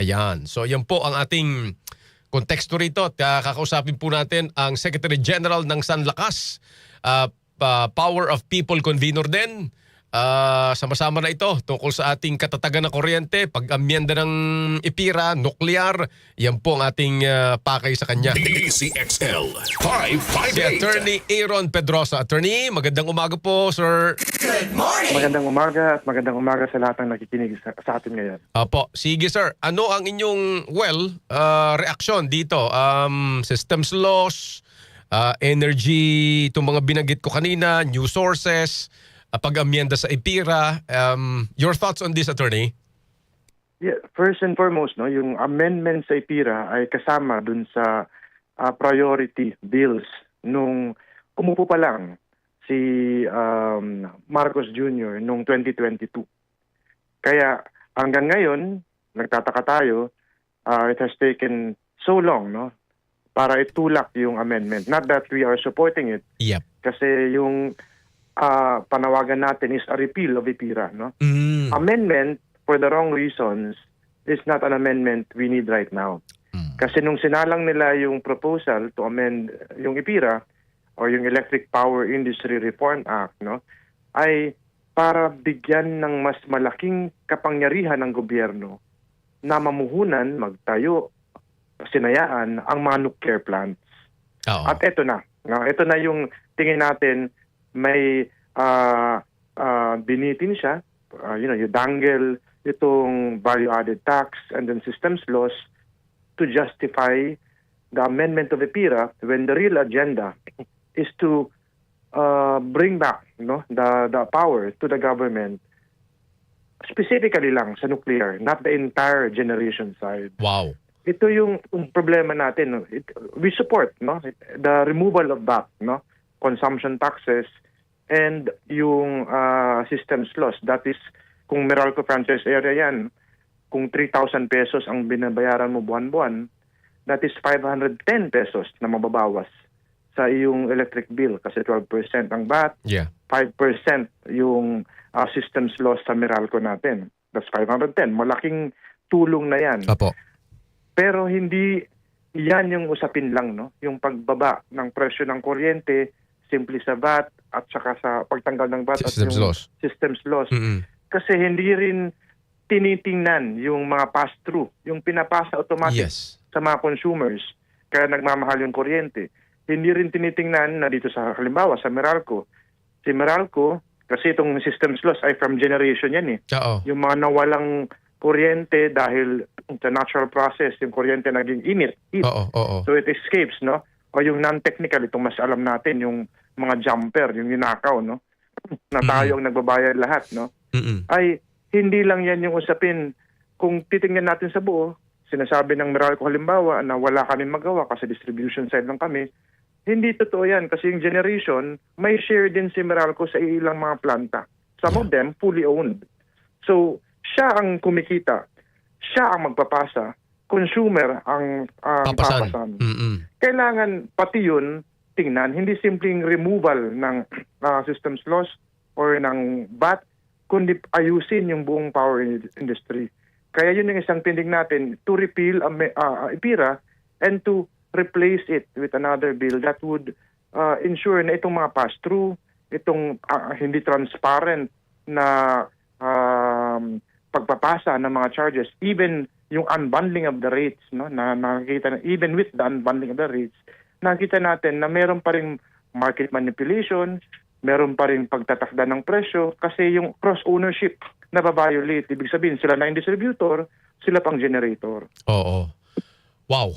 Ayan. So yan po ang ating konteksto rito. At kakausapin po natin ang Secretary General ng Sanlakas, Power of People Convenor din. Sama-sama na ito tungkol sa ating katatagan ng kuryente, pag-amyenda ng IPIRA, nuklear. Yan po ang ating pakay sa kanya. DCXL Si 558. Attorney Aaron Pedrosa. Attorney, magandang umaga po, sir. Magandang umaga at magandang umaga sa lahat ng nakikinig sa atin ngayon. Apo, sige sir. Ano ang inyong, reaksyon dito? Systems loss, energy, itong mga binanggit ko kanina, new sources, pag-amyenda sa IPIRA. Your thoughts on this, attorney? Yeah, first and foremost, no, yung amendment sa IPIRA ay kasama dun sa priority bills nung umupo pa lang si Marcos Jr. nung 2022. Kaya hanggang ngayon, nagtataka tayo, it has taken so long, no, para itulak yung amendment. Not that we are supporting it, Yep. kasi yung panawagan natin is a repeal of IPIRA, no? Mm. Amendment for the wrong reasons is not an amendment we need right now. Kasi nung sinalang nila yung proposal to amend yung IPIRA or yung Electric Power Industry Reform Act, no, ay para bigyan ng mas malaking kapangyarihan ng gobyerno na mamuhunan, magtayo, sinayaan ang mga nuclear plants. Oo. At ito na, no, ito na yung tingin natin may binitin siya, you dangle itong value-added tax and then systems laws to justify the amendment of the IPIRA when the real agenda is to bring back, no, the power to the government, specifically lang sa nuclear, not the entire generation side. Wow. Ito yung problema natin. No? We support, no, the removal of that, no, consumption taxes and yung systems loss. That is, kung Meralco franchise area yan, kung 3,000 pesos ang binabayaran mo buwan-buwan, that is 510 pesos na mababawas sa iyong electric bill kasi 12% ang VAT, Yeah. 5% yung systems loss sa Meralco natin. That's 510. Malaking tulong na yan. Apo. Pero hindi yan yung usapin lang, no? Yung pagbaba ng presyo ng kuryente, simply sa VAT at saka sa pagtanggal ng VAT Systems at yung loss. systems loss. Mm-mm. Kasi hindi rin tinitingnan yung mga pass-through, yung pinapasa automatic Yes. sa mga consumers, kaya nagmamahal yung kuryente. Hindi rin tinitingnan na dito sa, halimbawa, sa Meralco. Si Meralco, kasi itong systems loss ay from generation yan eh. Oo. Yung mga nawalang kuryente dahil sa natural process, yung kuryente naging init. Heat. Oo. So it escapes, no? O yung non-technical, itong mas alam natin, yung mga jumper, yung ninakaw, no? Na tayo ang nagbabayad lahat, no? Mm-mm. Ay, hindi lang yan yung usapin. Kung titingnan natin sa buo, sinasabi ng Meralco halimbawa na wala kami magawa kasi distribution side lang kami. Hindi totoo yan kasi yung generation, may share din si Meralco sa ilang mga planta. Some of them fully owned. So, siya ang kumikita. Siya ang magpapasa. Consumer ang Papasan. papasan. Mm-mm. Kailangan pati yun tingnan, hindi simpleng removal ng systems loss or ng VAT, kundi ayusin yung buong power industry. Kaya yun yung isang tindig natin to repeal IPIRA and to replace it with another bill that would ensure na itong mga pass-through, itong hindi transparent na pagpapasa ng mga charges, even yung unbundling of the rates, no, na nakikita na, even with the unbundling of the rates, nakita natin na meron pa ring market manipulation, meron pa ring pagtatakda ng presyo kasi yung cross-ownership na babiolate. Ibig sabihin, sila na yung distributor, sila pang generator. Oo. Wow.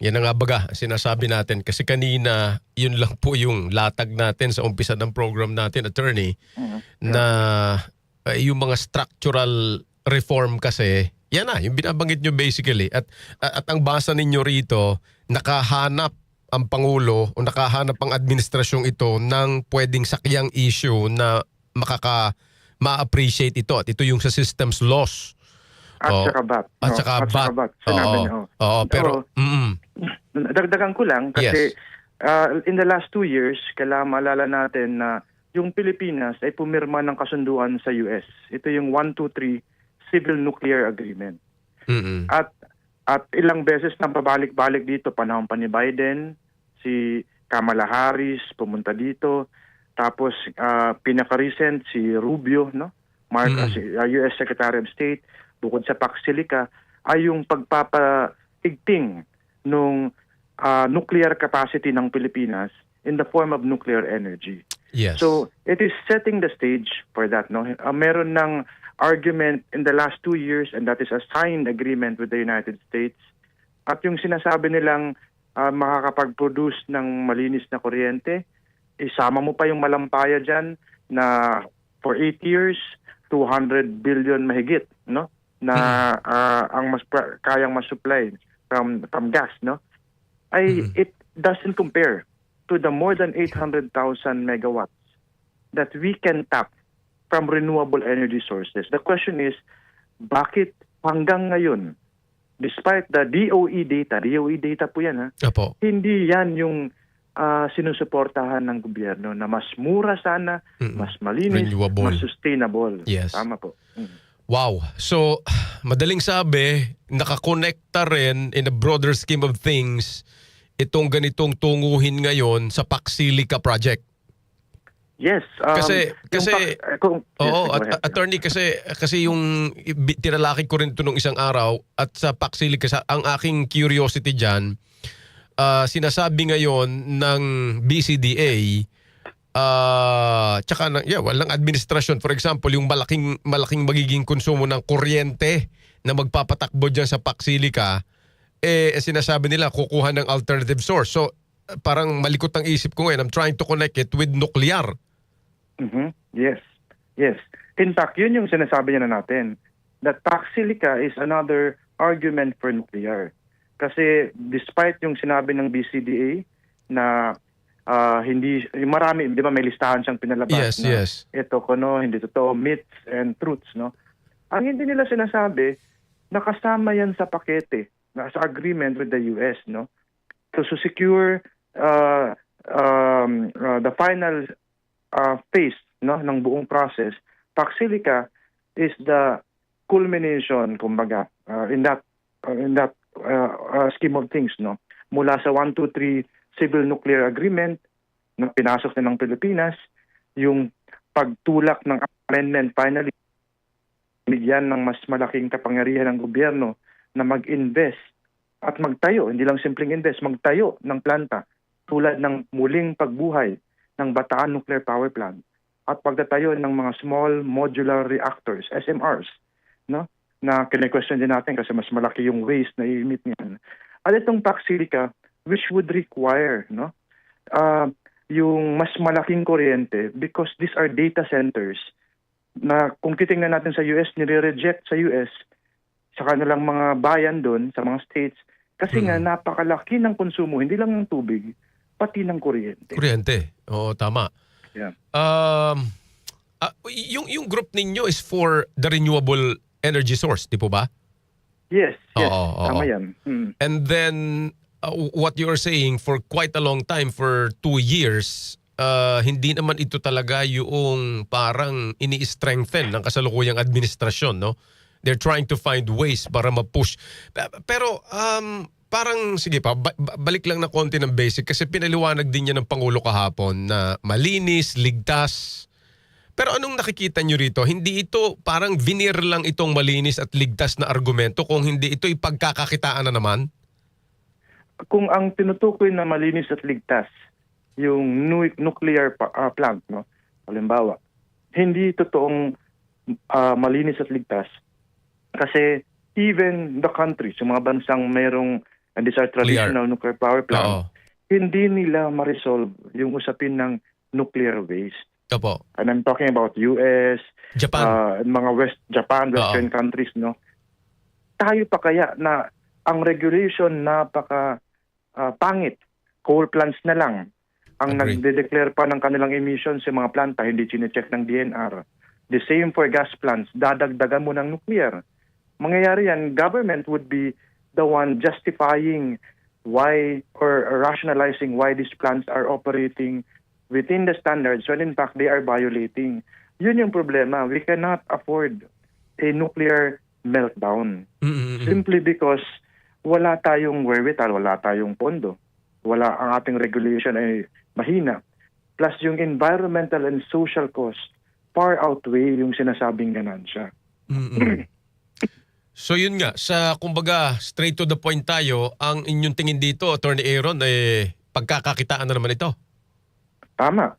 Yan ang nga baga sinasabi natin. Kasi kanina, yun lang po yung latag natin sa umpisa ng program natin, attorney, na yung mga structural reform kasi, yan na, yung binabanggit nyo basically. At ang basa ninyo rito, nakahanap ang Pangulo o nakahanap ang administrasyong ito ng pwedeng sakyang issue na ma-appreciate ito. At ito yung sa systems loss. At saka VAT. At saka VAT. Sinabi niya. Oo, pero... Dagdagan ko lang kasi in the last 2 years, kailangan maalala natin na yung Pilipinas ay pumirma ng kasunduan sa US. Ito yung 123 Civil Nuclear Agreement. Mm-mm. At ilang beses na pabalik-balik dito, panahon pa ni Biden, si Kamala Harris pumunta dito. Tapos pinaka-recent si Rubio, no? Si US Secretary of State, bukod sa Pax Silica, ay yung pagpapaigting nung nuclear capacity ng Pilipinas in the form of nuclear energy. Yes. So it is setting the stage for that, no? Meron ng argument in the last 2 years, and that is a signed agreement with the United States. At yung sinasabi nilang makakapag-produce ng malinis na kuryente, isama mo pa yung malampaya dyan na for 8 years, 200 billion mahigit, no? Na ang kayang masupply from gas, no? It doesn't compare to the more than 800,000 megawatts that we can tap from renewable energy sources. The question is, bakit hanggang ngayon, despite the DOE data po yan, ha? Opo. Hindi yan yung sinusuportahan ng gobyerno na mas mura sana, mas malinis, Renewable. mas sustainable. Yes. Tama po. Wow. So, madaling sabi, nakakonekta rin in a broader scheme of things itong ganitong tunguhin ngayon sa Pax Silica project. Yes. Attorney, kasi yung tinalaki ko rin ito nung isang araw at sa Pax Silica, ang aking curiosity dyan, sinasabi ngayon ng BCDA, tsaka walang administrasyon, for example, yung malaking magiging konsumo ng kuryente na magpapatakbo dyan sa Pax Silica, sinasabi nila kukuha ng alternative source. So parang malikot ang isip ko ngayon. I'm trying to connect it with nuclear. Yes. In fact, yun yung sinasabi niya na natin. That Pax Silica is another argument for nuclear. Kasi despite yung sinabi ng BCDA na hindi, marami, di ba may listahan siyang pinalabas na ito hindi totoo, myths and truths, no? Ang hindi nila sinasabi, nakasama yan sa pakete, sa agreement with the US, no? To secure the final phase, no, ng buong process. Pax Silica is the culmination, kumbaga, in that scheme of things, no? Mula sa 123 Civil Nuclear Agreement na pinasok na ng Pilipinas, yung pagtulak ng amendment finally, bigyan ng mas malaking kapangyarihan ng gobyerno na mag-invest at magtayo, hindi lang simpleng invest, magtayo ng planta tulad ng muling pagbuhay ng Bataan Nuclear Power Plant at pagtatayo ng mga small modular reactors, SMRs, no? Na kine-question din natin kasi mas malaki yung waste na i-emit niyan. At itong Pax Silica, which would require, no, yung mas malaking kuryente because these are data centers na kung titingnan natin sa US, nire-reject sa US sa kanilang mga bayan doon, sa mga states, kasi nga napakalaki ng konsumo, hindi lang ng tubig, pati ng kuryente. Kuryente, oo, tama. Yeah. Yung group ninyo is for the renewable energy source, di po ba? Yes, Oo. tama yan. And then, what you're saying, for quite a long time, for 2 years, hindi naman ito talaga yung parang ini-strengthen ng kasalukuyang administrasyon, no? They're trying to find ways para ma-push. Pero parang, sige pa, balik lang na konti ng basic kasi pinaliwanag din niya ng Pangulo kahapon na malinis, ligtas. Pero anong nakikita nyo rito? Hindi ito parang veneer lang itong malinis at ligtas na argumento kung hindi ito ipagkakakitaan na naman? Kung ang tinutukoy na malinis at ligtas, yung nuclear plant, no? Halimbawa, hindi totoong malinis at ligtas. Kasi even the countries, yung mga bansang mayroong, and these are traditional nuclear power plant, hindi nila ma-resolve yung usapin ng nuclear waste. Opo. And I'm talking about US, Japan, mga Western countries, no? Tayo pa kaya na ang regulation napaka pangit, coal plants na lang ang nagde-declare pa ng kanilang emissions sa mga planta, hindi chine-check ng DNR. The same for gas plants, dadagdagan mo ng nuclear. Mangyayari yan, government would be the one justifying why or rationalizing why these plants are operating within the standards when in fact they are violating. Yun yung problema. We cannot afford a nuclear meltdown. Mm-mm. Simply because wala tayong wherewithal, wala tayong pondo. Ang ating regulation ay mahina. Plus yung environmental and social cost far outweigh yung sinasabing ganansya. Mm-mm. So yun nga, kumbaga straight to the point tayo, ang inyong tingin dito, Attorney Aaron, pagkakakitaan na naman ito. Tama.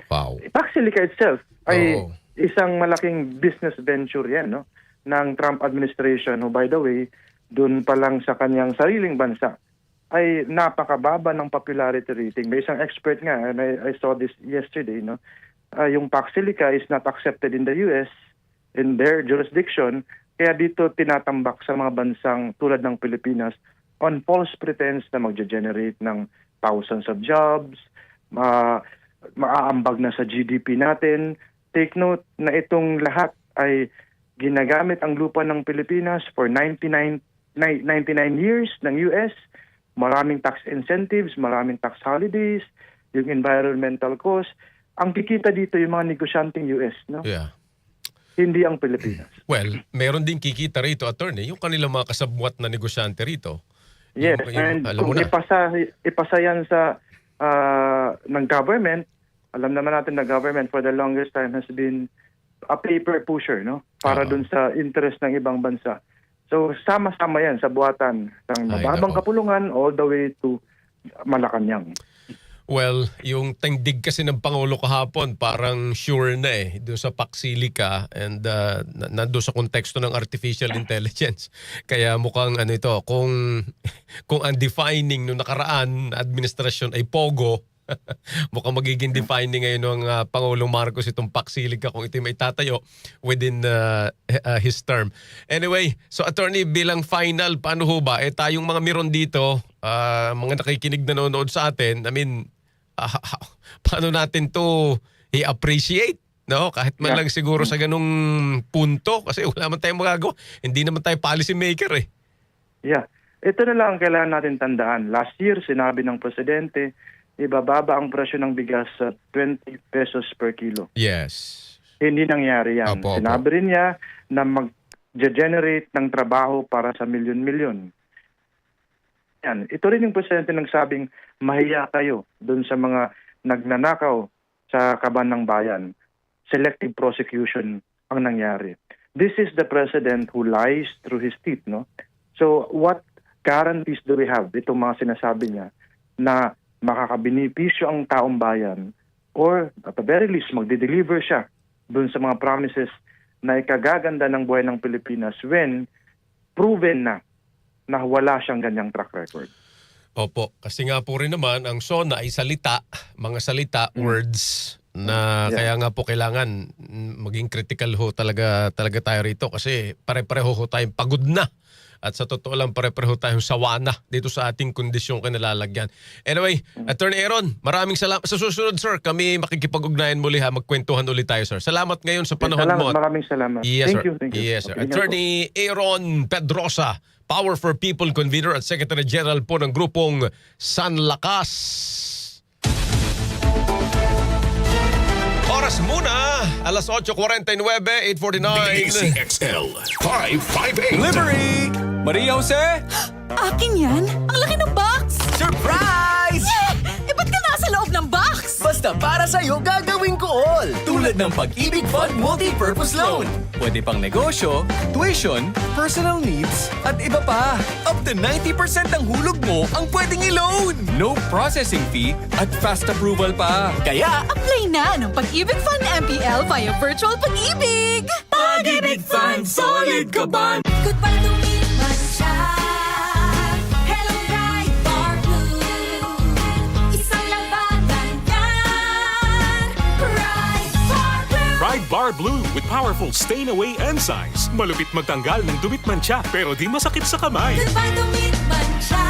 Wow. Paxilica itself ay Oo. isang malaking business venture yan, no? Ng Trump administration, who by the way, dun pa lang sa kanyang sariling bansa, ay napakababa ng popularity rating. May isang expert nga, and I saw this yesterday, no? Yung Paxilica is not accepted in the US, in their jurisdiction, kaya dito tinatambak sa mga bansang tulad ng Pilipinas on false pretense na magge-generate ng thousands of jobs, maaambag na sa GDP natin. Take note na itong lahat ay ginagamit ang lupa ng Pilipinas for 99 years ng US. Maraming tax incentives, maraming tax holidays, yung environmental cost. Ang kikita dito yung mga negosyanteng US, no? Yeah. Hindi ang Pilipinas. Well, meron din kikita rito, Attorney, yung kanilang mga kasabwat na negosyante rito. Yes, Yung, and alam mo kung na. ipasa yan sa ng government, alam naman natin na government for the longest time has been a paper pusher, no? Para Oo. dun sa interest ng ibang bansa. So sama-sama yan sa buhatan ng Ay, mababang nako. kapulungan all the way to Malacanang. Well, yung tindig kasi ng Pangulo kahapon, parang sure na doon sa Paxilica and nandoon sa konteksto ng artificial intelligence. Kaya mukhang kung ang defining nung nakaraan na administrasyon ay Pogo, mukhang magiging defining ngayon ng Pangulong Marcos itong Paxilica kung ito may tatayo within his term. Anyway, so Attorney, bilang final, paano ho ba? Tayong mga meron dito, mga nakikinig nanonood sa atin, I mean, paano natin to i-appreciate? No? Kahit man lang siguro sa ganung punto kasi wala man tayong magagawa. Hindi naman tayo policy maker eh. Yeah. Ito na lang ang kailangan natin tandaan. Last year, sinabi ng Presidente, ibababa ang presyo ng bigas sa 20 pesos per kilo. Yes. Hindi nangyari yan. Opo. Sinabi rin niya na mag-generate ng trabaho para sa milyon-milyon. Yan. Ito rin yung Presidente nagsabing mahiya kayo dun sa mga nagnanakaw sa kaban ng bayan. Selective prosecution ang nangyari. This is the President who lies through his teeth, no? So what guarantees do we have? Itong mga sinasabi niya na makakabinipisyo ang taong bayan or at the very least magde-deliver siya dun sa mga promises na ikagaganda ng buhay ng Pilipinas when proven na wala siyang ganyang track record. Opo. Kasi nga po rin naman, ang SONA ay salita, mga salita, words, na kaya nga po kailangan maging critical ho talaga tayo rito kasi pare-pareho ho tayong pagod na. At sa totoo lang, pare-pareho tayong sawa na dito sa ating kondisyong kinalalagyan. Anyway, Attorney Aaron, maraming salamat. Sa susunod, sir, kami makikipag-ugnayan muli ha. Magkwentuhan ulit tayo, sir. Salamat ngayon sa panahon mo. Maraming salamat. Yes, Thank sir. you. Yes, sir. Okay, Attorney Aaron Pedrosa, Power for People Convener at Secretary General po ng grupong San Lakas. Oras muna, alas 8:49, 8:49. DCXL 558. Delivery! Maria Jose? Akin yan? Ang laki ng box! Surprise! Eh, ba't ka nasa loob ng box? Basta para sa'yo gagawin ko all. Tulad ng Pag-ibig Fund Multi-Purpose Loan. Pwede pang negosyo, tuition, personal needs, at iba pa. Up to 90% ng hulog mo ang pwedeng i-loan. No processing fee at fast approval pa. Kaya, Apply na ng Pag-ibig Fund MPL via Virtual Pag-ibig! Pag-ibig Fund, solid ka ba? Goodbye to me, Mancha. Hello, Bright Bar Blue. Isang labanan yan. Bright Bar Blue. Pride Bar Blue with powerful stain-away enzymes. Malupit magtanggal ng dumit mancha pero di masakit sa kamay. Goodbye to me, Mancha.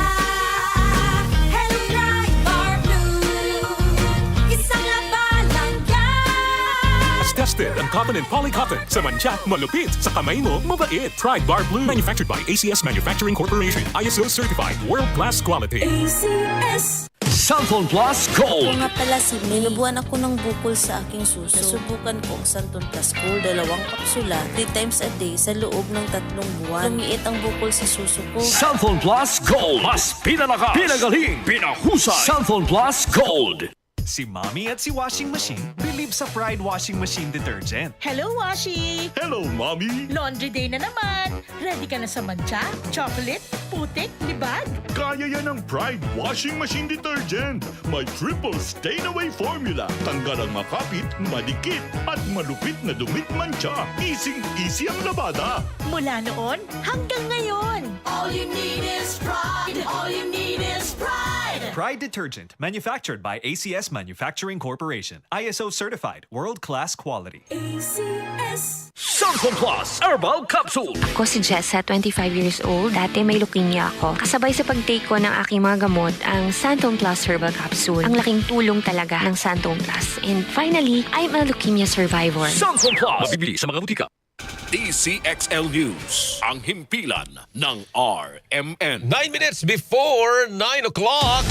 Hello, Bright Bar Blue. Isang labanan yan. As tested ang cotton and polycotton. Sa mancha, malupit. Sa kamay mo, mabait. Pride Bar Blue. Manufactured by ACS Manufacturing Corporation. ISO certified. World-class quality. ACS. Santon Plus Gold. Kung nga pala si nilubuan ako ng bukol sa aking suso. Nasubukan ko ang Santon Plus Gold, 2 kapsula, 3 times a day sa loob ng 3 buwan. Lumiit ang bukol sa suso ko. Santon Plus Gold. Mas pinalakas, pinagaling, pinahusay. Santon Plus Gold. Si Mommy at si Washing Machine believe sa Pride Washing Machine Detergent. Hello, Washi! Hello, Mommy! Laundry day na naman. Ready ka na sa mancha, chocolate, putik, libag? Kaya yan ang Pride Washing Machine Detergent. May triple stain-away formula. Tanggal ang makapit, madikit, at malupit na dumit mancha. Easy ang labada. Mula noon hanggang ngayon. All you need is pride. All you need is pride. Pride Detergent, manufactured by ACS Manufacturing Corporation. ISO certified, world-class quality. ACS. Santon Plus Herbal Capsule. Ako si Jessa, 25 years old. Dati may leukemia ako. Kasabay sa pag-take ko ng aking mga gamot, ang Santon Plus Herbal Capsule. Ang laking tulong talaga ng Santon Plus. And finally, I'm a leukemia survivor. Santon Plus. Mabibili sa mga butika. DCXL News, ang himpilan ng RMN. 9 minutes before 9 o'clock.